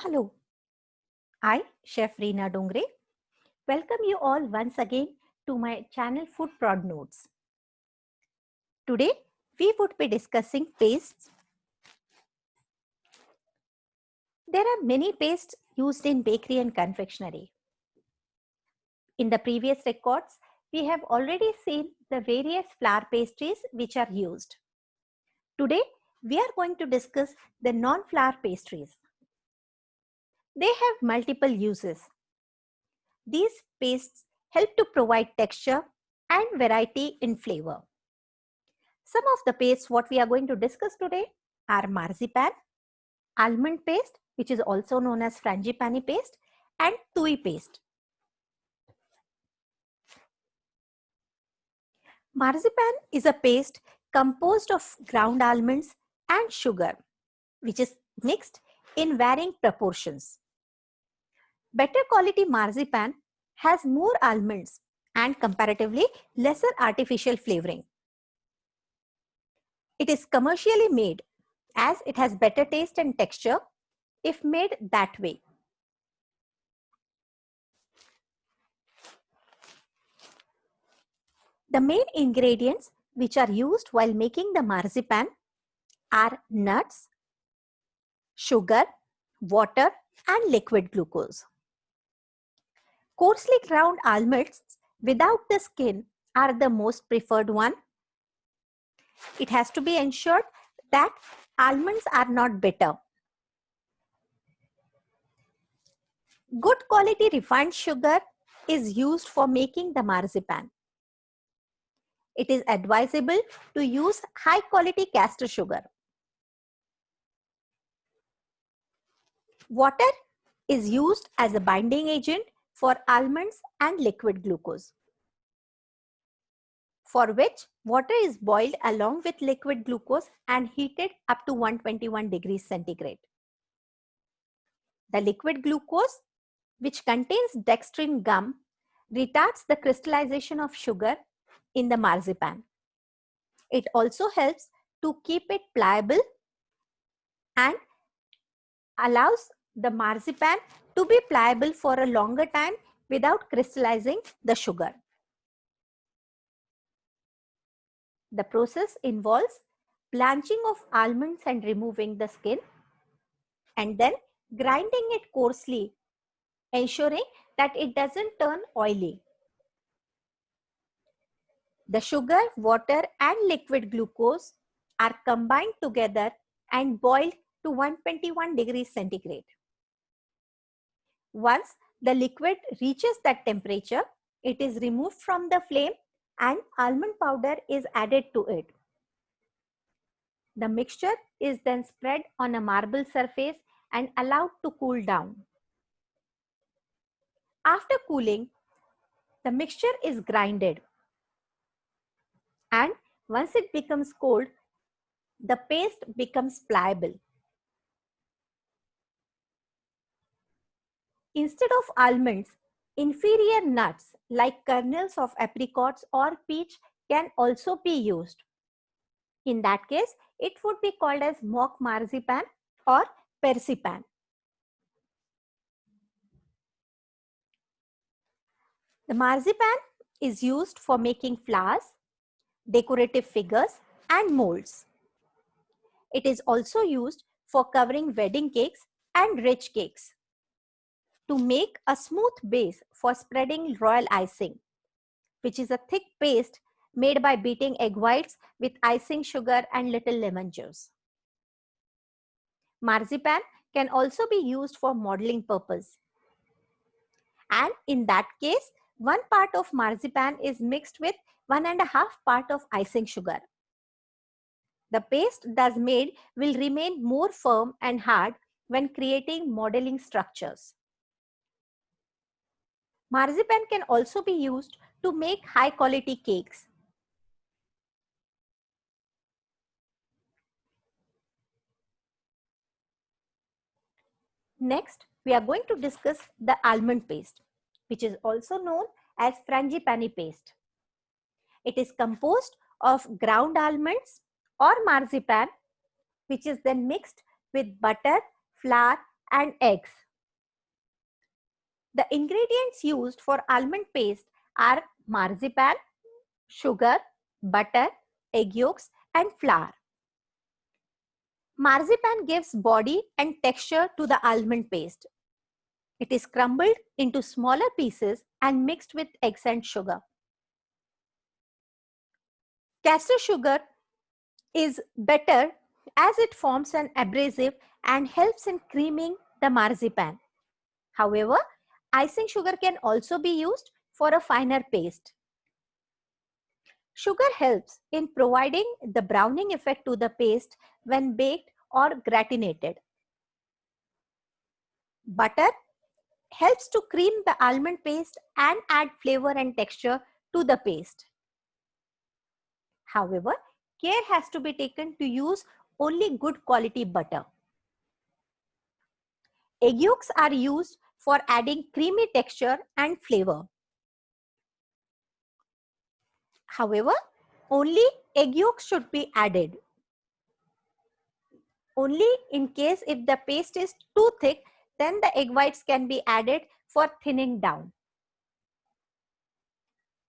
Hello, I, Chef Reena Dongre, welcome you all once again to my channel Food Prod Notes. Today, we would be discussing pastes. There are many pastes used in bakery and confectionery. In the previous records, we have already seen the various flour pastries which are used. Today, we are going to discuss the non-flour pastries. They have multiple uses. These pastes help to provide texture and variety in flavor. Some of the pastes what we are going to discuss today are marzipan, almond paste, which is also known as frangipani paste, and tui paste. Marzipan is a paste composed of ground almonds and sugar, which is mixed in varying proportions. Better quality marzipan has more almonds and comparatively lesser artificial flavoring. It is commercially made as it has better taste and texture if made that way. The main ingredients which are used while making the marzipan are nuts, sugar, water, and liquid glucose. Coarsely ground almonds without the skin are the most preferred one. It has to be ensured that almonds are not bitter. Good quality refined sugar is used for making the marzipan. It is advisable to use high quality castor sugar. Water is used as a binding agent for almonds and liquid glucose, for which water is boiled along with liquid glucose and heated up to 121 degrees centigrade. The liquid glucose, which contains dextrin gum, retards the crystallization of sugar in the marzipan. It also helps to keep it pliable and allows the marzipan to be pliable for a longer time without crystallizing the sugar. The process involves blanching of almonds and removing the skin, and then grinding it coarsely, ensuring that it doesn't turn oily. The sugar, water, and liquid glucose are combined together and boiled to 121 degrees centigrade. Once the liquid reaches that temperature, it is removed from the flame and almond powder is added to it. The mixture is then spread on a marble surface and allowed to cool down. After cooling, the mixture is grinded, and once it becomes cold, the paste becomes pliable. Instead of almonds, inferior nuts like kernels of apricots or peach can also be used. In that case, it would be called as mock marzipan or persipan. The marzipan is used for making flowers, decorative figures, and molds. It is also used for covering wedding cakes and rich cakes. To make a smooth base for spreading royal icing, which is a thick paste made by beating egg whites with icing sugar and little lemon juice. Marzipan can also be used for modeling purpose. And in that case, 1 part of marzipan is mixed with 1.5 part of icing sugar. The paste thus made will remain more firm and hard when creating modeling structures. Marzipan can also be used to make high quality cakes. Next, we are going to discuss the almond paste, which is also known as frangipani paste. It is composed of ground almonds or marzipan, which is then mixed with butter, flour, and eggs. The ingredients used for almond paste are marzipan, sugar, butter, egg yolks, and flour. Marzipan gives body and texture to the almond paste. It is crumbled into smaller pieces and mixed with eggs and sugar. Castor sugar is better as it forms an abrasive and helps in creaming the marzipan. However, icing sugar can also be used for a finer paste. Sugar helps in providing the browning effect to the paste when baked or gratinated. Butter helps to cream the almond paste and add flavor and texture to the paste. However, care has to be taken to use only good quality butter. Egg yolks are used for adding creamy texture and flavor. However, only egg yolks should be added. Only in case if the paste is too thick, then the egg whites can be added for thinning down.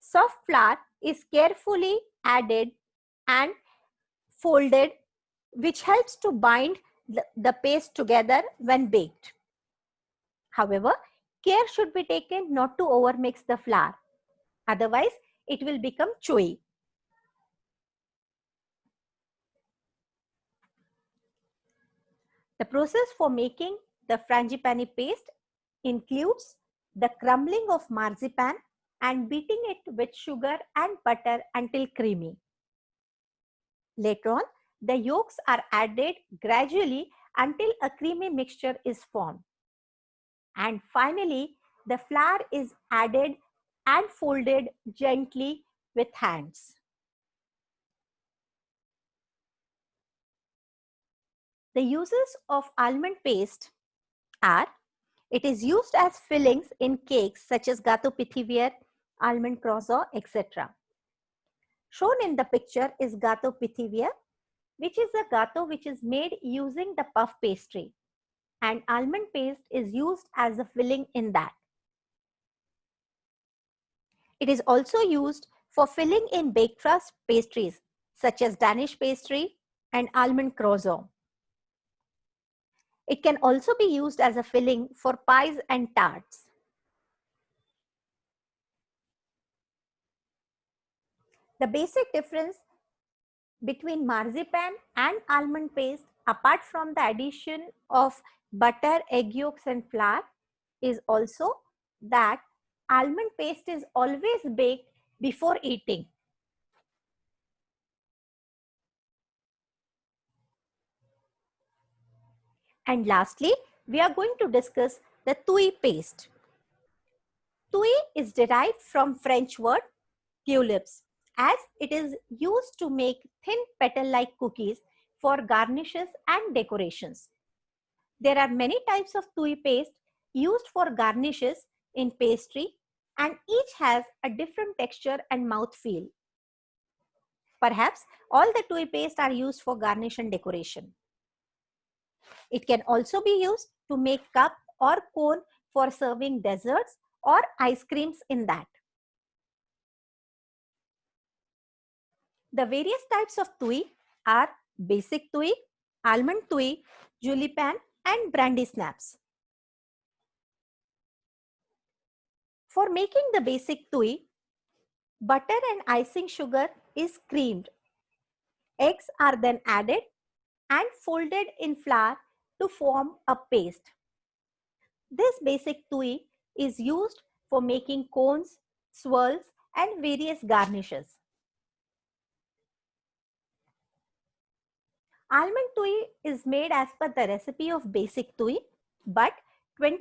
Soft flour is carefully added and folded, which helps to bind the paste together when baked. However, care should be taken not to overmix the flour. Otherwise, it will become chewy. The process for making the frangipani paste includes the crumbling of marzipan and beating it with sugar and butter until creamy. Later on, the yolks are added gradually until a creamy mixture is formed. And finally, the flour is added and folded gently with hands. The uses of almond paste are: it is used as fillings in cakes such as gato pithivier, almond croissant, etc. Shown in the picture is gato pithivier, which is a gato which is made using the puff pastry, and almond paste is used as a filling in that. It is also used for filling in baked pastries such as Danish pastry and almond croissant. It can also be used as a filling for pies and tarts. The basic difference between marzipan and almond paste, apart from the addition of butter, egg yolks, and flour, is also that almond paste is always baked before eating. And lastly, we are going to discuss the touille paste. Touille is derived from French word tulips, as it is used to make thin petal-like cookies for garnishes and decorations. There are many types of touille paste used for garnishes in pastry, and each has a different texture and mouthfeel. Perhaps all the touille paste are used for garnish and decoration. It can also be used to make cup or cone for serving desserts or ice creams in that. The various types of touille are basic touille, almond touille, julipan, and brandy snaps. For making the basic touille, butter and icing sugar is creamed. Eggs are then added and folded in flour to form a paste. This basic touille is used for making cones, swirls, and various garnishes. Almond touille is made as per the recipe of basic touille, but 20%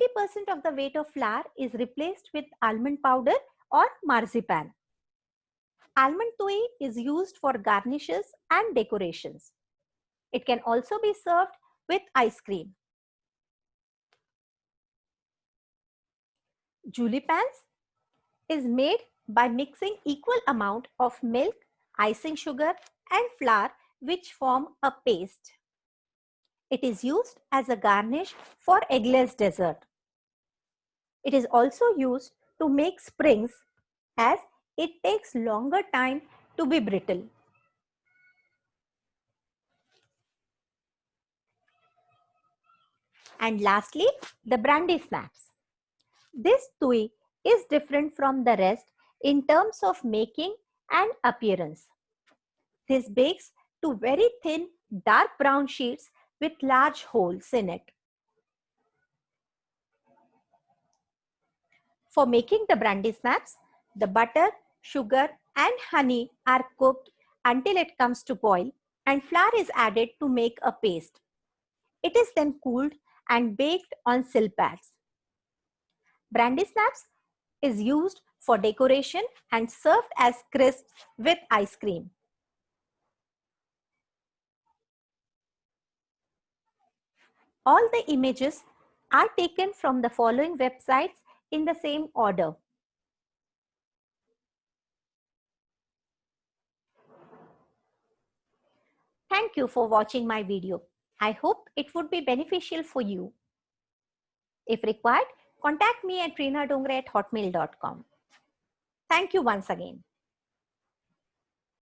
of the weight of flour is replaced with almond powder or marzipan. Almond touille is used for garnishes and decorations. It can also be served with ice cream. Julipans is made by mixing equal amount of milk, icing sugar, and flour, which form a paste. It is used as a garnish for eggless dessert. It is also used to make springs as it takes longer time to be brittle. And lastly, the brandy snaps. This tui is different from the rest in terms of making and appearance. This bakes to very thin dark brown sheets with large holes in it. For making the brandy snaps, the butter, sugar and honey are cooked until it comes to boil and flour is added to make a paste. It is then cooled and baked on silk pads. Brandy snaps is used for decoration and served as crisps with ice cream. All the images are taken from the following websites in the same order. Thank you for watching my video. I hope it would be beneficial for you. If required, contact me at reenadongre@hotmail.com. Thank you once again.